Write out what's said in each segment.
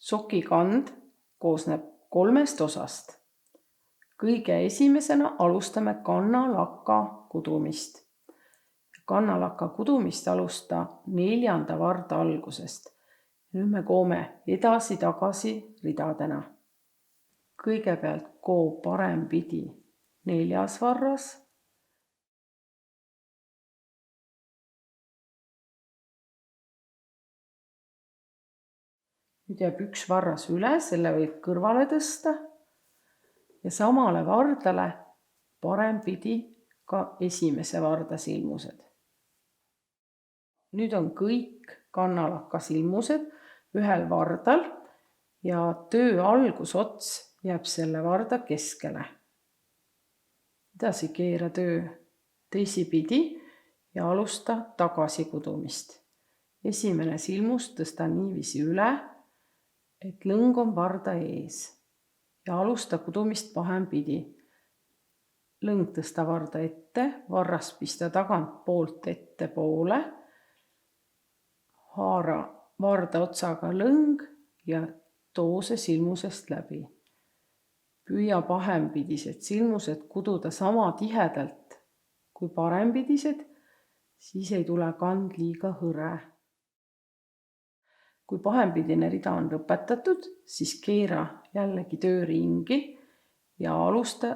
Sokikand koosneb 3 osast. Kõige esimesena alustame kannalakka kudumist. Kannalakka kudumist alusta 4. varda algusest. Nüüd me koome edasi-tagasi ridadena. Kõigepealt koo parempidi 4. varras. Nüüd jääb 1 varras üle, selle võib kõrvale tõsta ja samale vardale parempidi ka esimese varda silmused. Nüüd on kõik kannalakka silmused ühel vardal ja töö algusots jääb selle varda keskele. Edasi keera töö teisipidi ja alusta tagasi kudumist. Esimene silmus tõsta niiviisi üle, et lõng on varda ees ja alusta kudumist pahempidi. Lõng tõsta varda ette, varras pista tagant poolt ette poole, haara varda otsaga lõng ja too see silmusest läbi. Püüa pahempidised silmused kududa sama tihedalt kui parempidised, siis ei tule kand liiga hõre. Kui pahempidine rida on lõpetatud, siis keera jällegi töö ringi ja alusta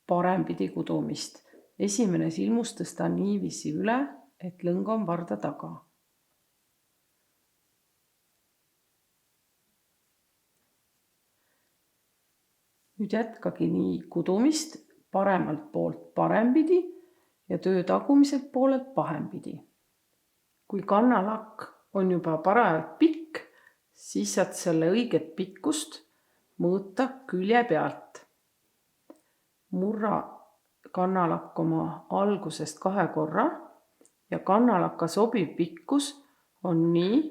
parempidi kudumist. Esimene silmus tõsta niiviisi üle, et lõng on varda taga. Nüüd jätkagi nii kudumist paremalt poolt parempidi ja töö tagumiselt poolelt pahempidi. Kui kannalakk on juba parajalt pikk, siis saad selle õiget pikkust mõõta külje pealt. Murra kannalakk oma algusest 2 korra ja kannalakka sobiv pikkus on nii,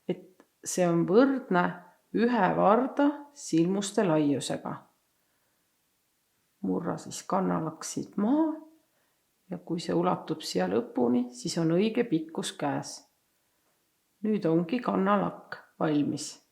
et see on võrdne 1 varda silmuste laiusega. Murra siis kannalakk siit maha ja kui see ulatub siia lõpuni, siis on õige pikkus käes. Nüüd ongi kannalakk valmis.